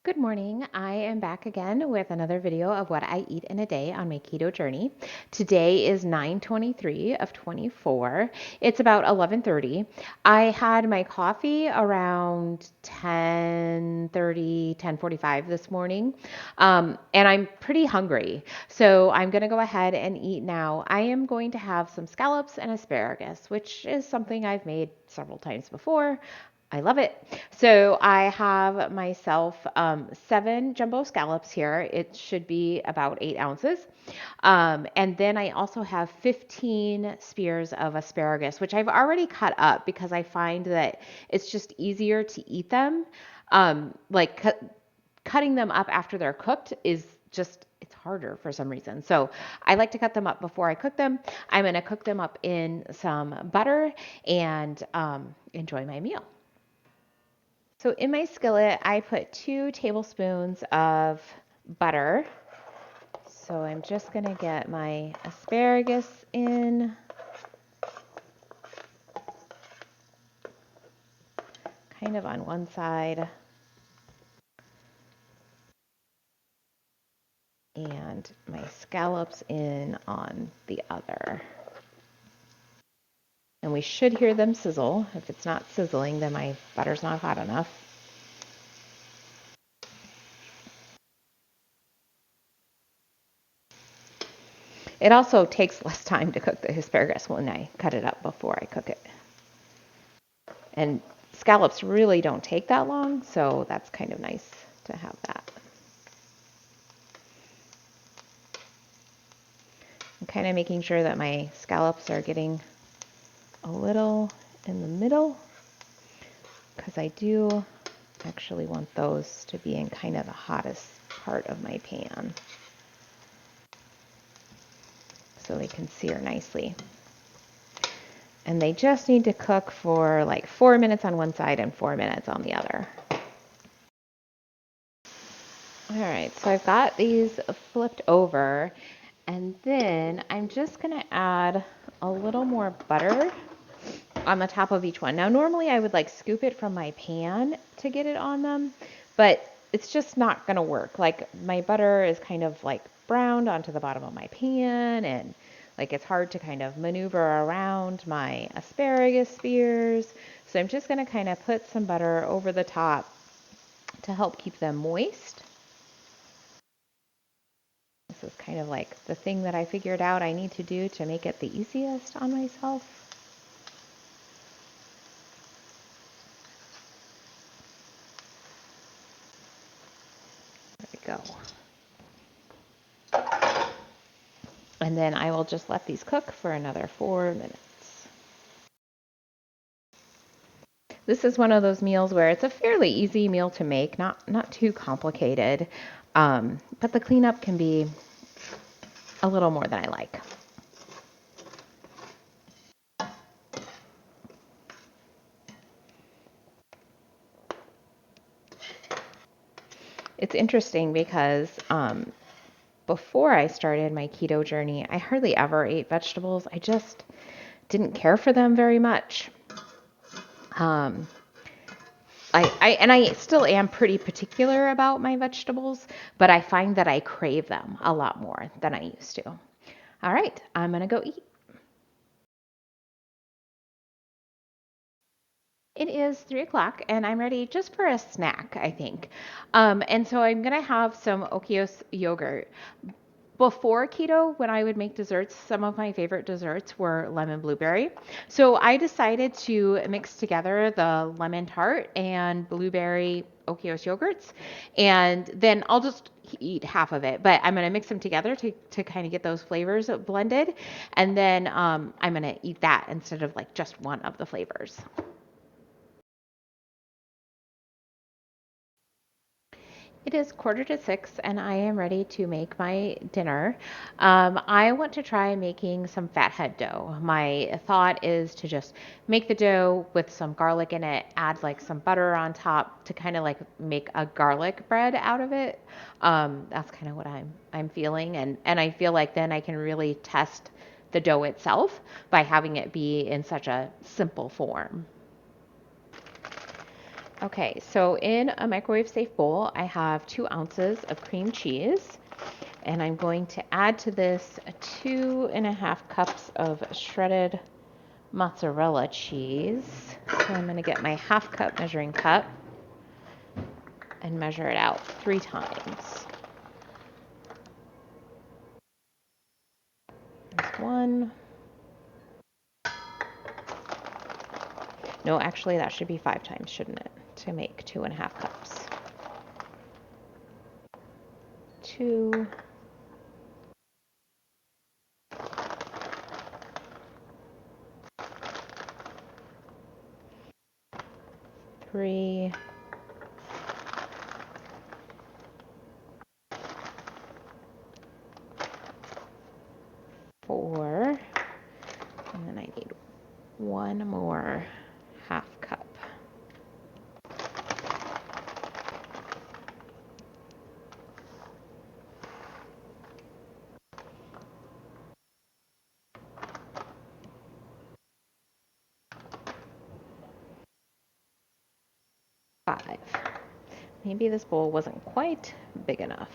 Good morning. I am back again with another video of what I eat in a day on my keto journey. Today is 9/23 of 24. It's about 11:30. I had my coffee around 10:30, 10:45 this morning. And I'm pretty hungry. So I'm going to go ahead and eat now. I am going to have some scallops and asparagus, which is something I've made several times before. I love it. So I have myself 7 jumbo scallops here. It should be about 8 ounces. And then I also have 15 spears of asparagus, which I've already cut up because I find that it's just easier to eat them. Cutting them up after they're cooked is just, it's harder for some reason. So I like to cut them up before I cook them. I'm going to cook them up in some butter and enjoy my meal. So in my skillet, I put 2 tablespoons of butter. So I'm just going to get my asparagus in. Kind of on one side. And my scallops in on the other. And we should hear them sizzle. If it's not sizzling, then my butter's not hot enough. It also takes less time to cook the asparagus when I cut it up before I cook it. And scallops really don't take that long, so that's kind of nice to have that. I'm kind of making sure that my scallops are getting a little in the middle because I do actually want those to be in kind of the hottest part of my pan so they can sear nicely. And they just need to cook for like 4 minutes on one side and 4 minutes on the other. All right, so I've got these flipped over, and then I'm just gonna add a little more butter on the top of each one. Now, normally I would like scoop it from my pan to get it on them, but it's just not gonna work. Like my butter is kind of like browned onto the bottom of my pan, and like it's hard to kind of maneuver around my asparagus spears. So I'm just gonna kind of put some butter over the top to help keep them moist. This is kind of like the thing that I figured out I need to do to make it the easiest on myself. There we go. And then I will just let these cook for another 4 minutes. This is one of those meals where it's a fairly easy meal to make, not too complicated, but the cleanup can be a little more than I like. It's interesting because before I started my keto journey, I hardly ever ate vegetables. I just didn't care for them very much. Um, I still am pretty particular about my vegetables, but I find that I crave them a lot more than I used to. All right, I'm gonna go eat. It is 3 o'clock and I'm ready just for a snack, I think. And so I'm gonna have some Okios yogurt. Before keto, when I would make desserts, some of my favorite desserts were lemon blueberry. So I decided to mix together the lemon tart and blueberry Okios yogurts. And then I'll just eat half of it, but I'm going to mix them together to kind of get those flavors blended. And then I'm going to eat that instead of like just one of the flavors. It is 5:45 and I am ready to make my dinner. I want to try making some fathead dough. My thought is to just make the dough with some garlic in it, add like some butter on top to kind of like make a garlic bread out of it. That's kind of what I'm feeling, and I feel like then I can really test the dough itself by having it be in such a simple form. Okay, so in a microwave safe bowl, I have 2 ounces of cream cheese, and I'm going to add to this 2.5 cups of shredded mozzarella cheese. So I'm going to get my 1/2 cup measuring cup and measure it out 3 times. There's 1. No, actually that should be 5 times, shouldn't it? To make 2.5 cups. 2. 3. 4. And then I need 1 more 1/2 cup. Five. Maybe this bowl wasn't quite big enough.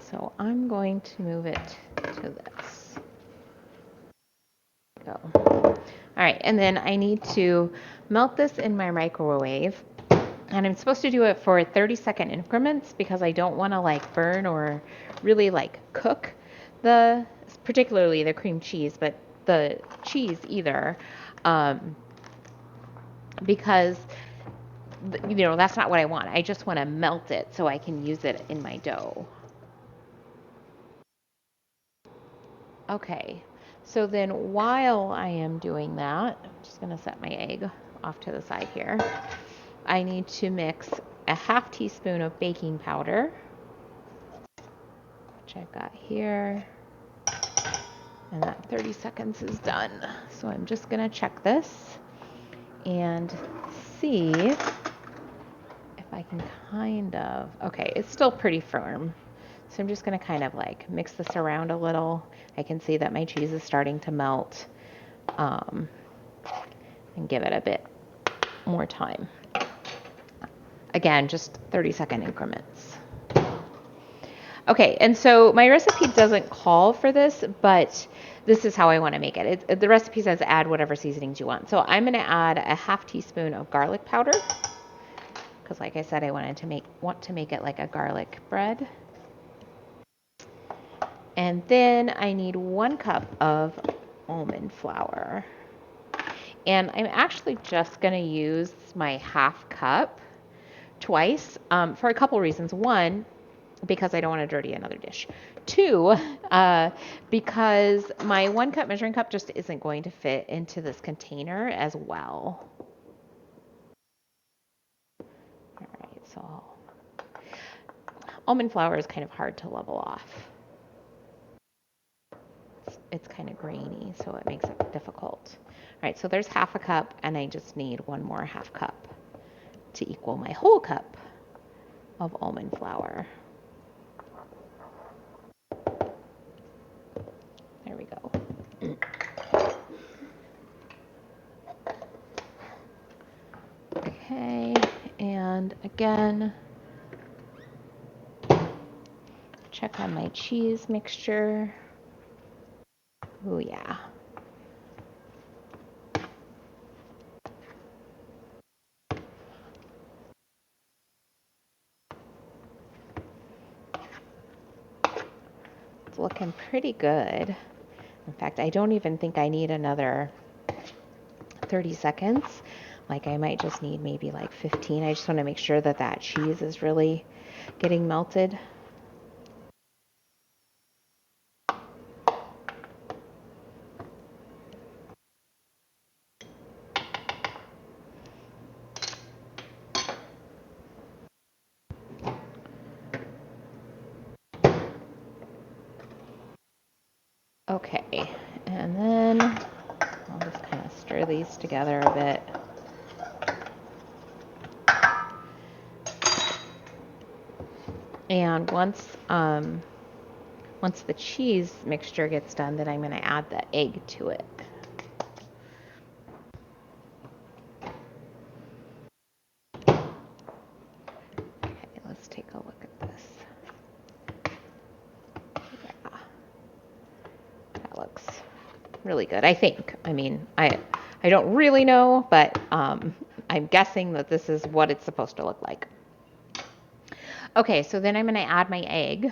So I'm going to move it to this. Go. All right, and then I need to melt this in my microwave. And I'm supposed to do it for 30-second increments because I don't want to like burn or really like cook particularly the cream cheese, but the cheese either, because that's not what I want. I just want to melt it so I can use it in my dough. Okay, so then while I am doing that, I'm just going to set my egg off to the side here. I need to mix a 1/2 teaspoon of baking powder, which I've got here. And that 30 seconds is done. So I'm just going to check this and see if I can okay, it's still pretty firm. So I'm just going to kind of like mix this around a little. I can see that my cheese is starting to melt, and give it a bit more time. Again, just 30-second increments. Okay, and so my recipe doesn't call for this, but this is how I want to make it. The recipe says add whatever seasonings you want. So I'm going to add a 1/2 teaspoon of garlic powder, because like I said, I want to make it like a garlic bread. And then I need 1 cup of almond flour. And I'm actually just going to use my 1/2 cup twice, for a couple reasons. 1, because I don't want to dirty another dish. 2, because my 1 cup measuring cup just isn't going to fit into this container as well. All right, so almond flour is kind of hard to level off. It's kind of grainy, so it makes it difficult. All right, so there's 1/2 cup, and I just need 1 more 1/2 cup to equal my whole cup of almond flour. There we go. Okay, and again, check on my cheese mixture. Oh yeah. It's looking pretty good. In fact, I don't even think I need another 30 seconds. Like I might just need maybe like 15. I just want to make sure that that cheese is really getting melted. Okay, and then I'll just kind of stir these together a bit. And once Once the cheese mixture gets done, then I'm going to add the egg to it. Okay, let's take a look at this. Yeah, that looks really good, I think. I mean, I don't really know, but I'm guessing that this is what it's supposed to look like. Okay, so then I'm going to add my egg.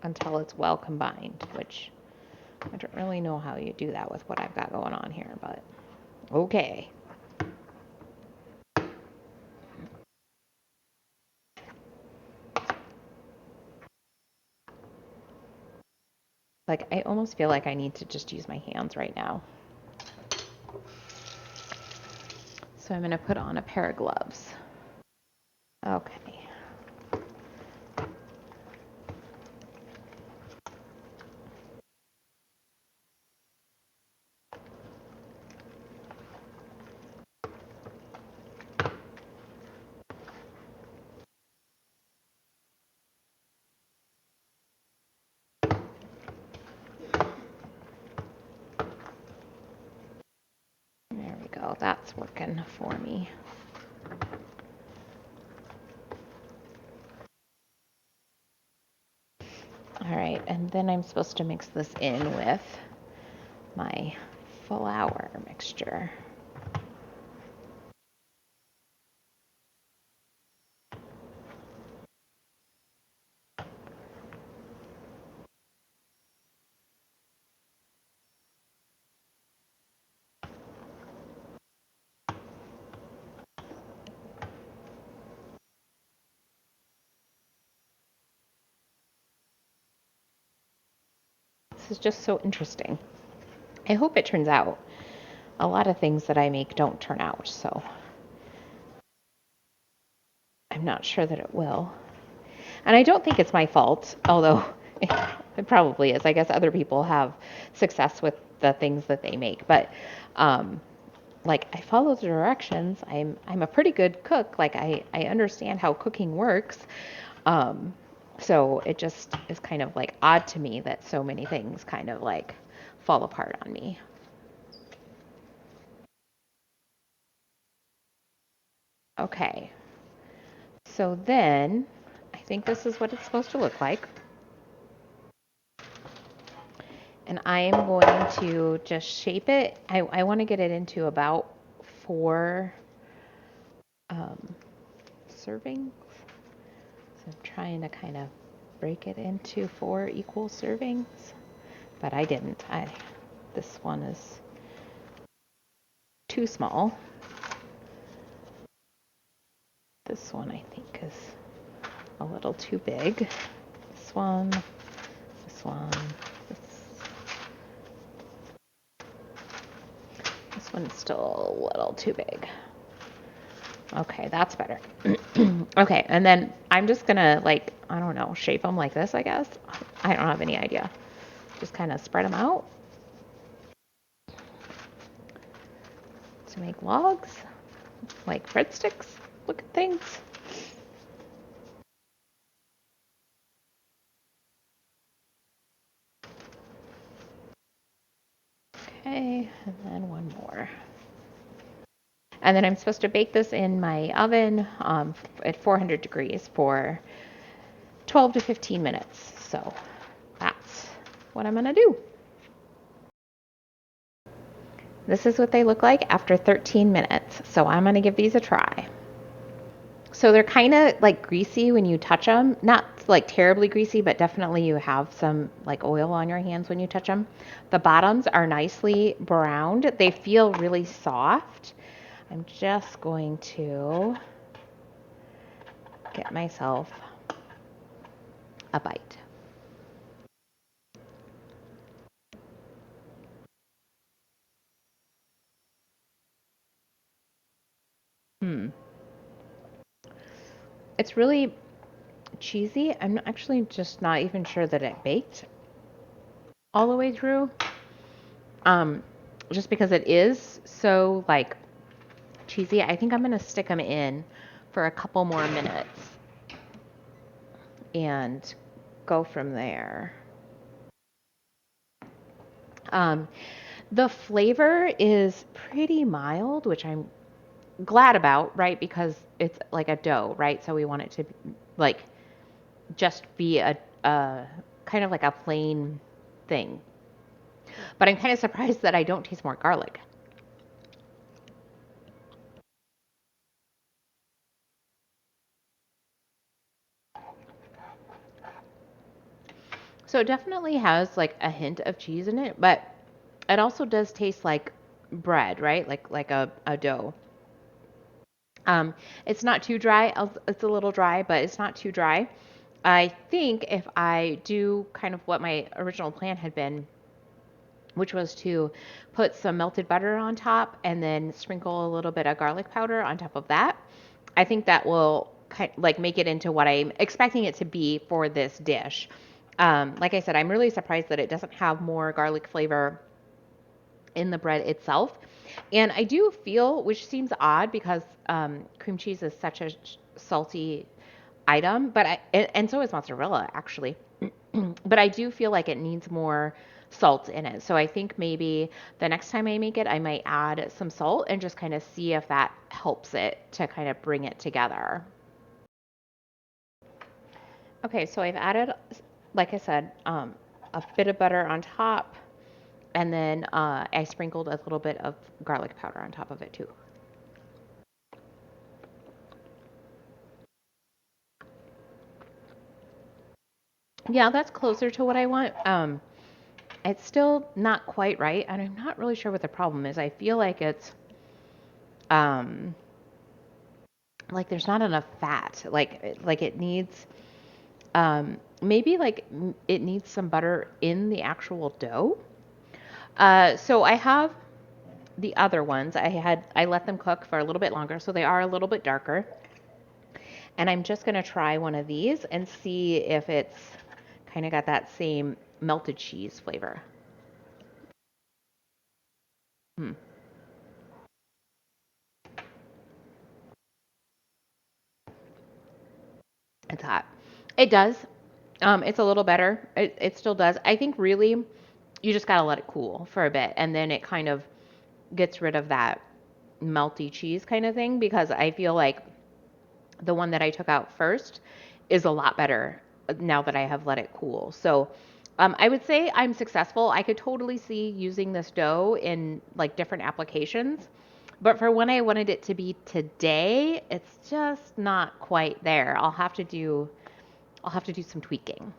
Until it's well combined, which I don't really know how you do that with what I've got going on here, but okay. Like, I almost feel like I need to just use my hands right now. So I'm going to put on a pair of gloves. Okay. There we go. That's working for me. All right, and then I'm supposed to mix this in with my flour mixture. This is just so interesting. I hope it turns out. A lot of things that I make don't turn out, so I'm not sure that it will. And I don't think it's my fault, although it probably is. I guess other people have success with the things that they make, but like, I follow the directions. I'm a pretty good cook. Like, I understand how cooking works. So it just is kind of like odd to me that so many things kind of like fall apart on me. Okay. So then I think this is what it's supposed to look like. And I am going to just shape it. I want to get it into about 4 servings. So I'm trying to kind of break it into 4 equal servings, but I didn't. This one is too small. This one I think is a little too big. This one, this one, this one's still a little too big. Okay, that's better. Okay, and then I'm just gonna, like, I don't know, shape them like this, I guess. I don't have any idea. Just kind of spread them out to make logs, like breadsticks looking things. Okay, and then one more. And then I'm supposed to bake this in my oven at 400 degrees for 12 to 15 minutes. So that's what I'm going to do. This is what they look like after 13 minutes. So I'm going to give these a try. So they're kind of like greasy when you touch them. Not like terribly greasy, but definitely you have some like oil on your hands when you touch them. The bottoms are nicely browned. They feel really soft. I'm just going to get myself a bite. It's really cheesy. I'm actually just not even sure that it baked. all the way through. Um, just because it is so like cheesy, I think I'm gonna stick them in for a couple more minutes and go from there. Um, the flavor is pretty mild, which I'm glad about, right? Because it's like a dough, right? So we want it to like just be a kind of like a plain thing. But I'm kind of surprised that I don't taste more garlic. So it definitely has like a hint of cheese in it, but it also does taste like bread, right? Like a dough. Um, it's not too dry. It's a little dry, but it's not too dry. I think if I do kind of what my original plan had been, which was to put some melted butter on top and then sprinkle a little bit of garlic powder on top of that, I think that will like make it into what I'm expecting it to be for this dish. Like I said, I'm really surprised that it doesn't have more garlic flavor in the bread itself. And I do feel, which seems odd because cream cheese is such a salty item, but and so is mozzarella actually. But I do feel like it needs more salt in it. So I think maybe the next time I make it, I might add some salt and just kind of see if that helps it to kind of bring it together. Okay, so I've added, like I said, a bit of butter on top, and then I sprinkled a little bit of garlic powder on top of it too. Yeah, that's closer to what I want. It's still not quite right, and I'm not really sure what the problem is. I feel like it's um, like there's not enough fat. Like it needs maybe like it needs some butter in the actual dough. So I have the other ones. I let them cook for a little bit longer, so they are a little bit darker. And I'm just gonna try one of these and see if it's kind of got that same melted cheese flavor. Hmm, it's hot. It does. It's a little better. It still does. I think really you just gotta let it cool for a bit, and then it kind of gets rid of that melty cheese kind of thing because I feel like the one that I took out first is a lot better now that I have let it cool. So I would say I'm successful. I could totally see using this dough in like different applications. But for when I wanted it to be today, it's just not quite there. I'll have to do some tweaking.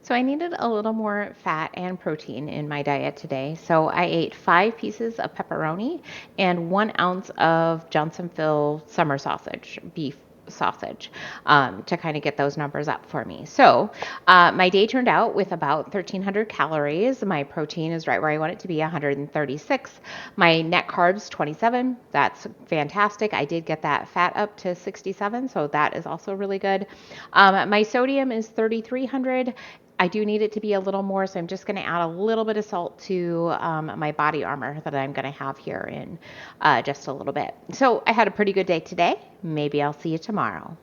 So I needed a little more fat and protein in my diet today. So I ate 5 pieces of pepperoni and 1 ounce of Johnsonville summer sausage, beef sausage, to kind of get those numbers up for me. So my day turned out with about 1,300 calories. My protein is right where I want it to be, 136. My net carbs, 27. That's fantastic. I did get that fat up to 67, so that is also really good. My sodium is 3,300. I do need it to be a little more, so I'm just going to add a little bit of salt to my body armor that I'm going to have here in just a little bit. So I had a pretty good day today. Maybe I'll see you tomorrow.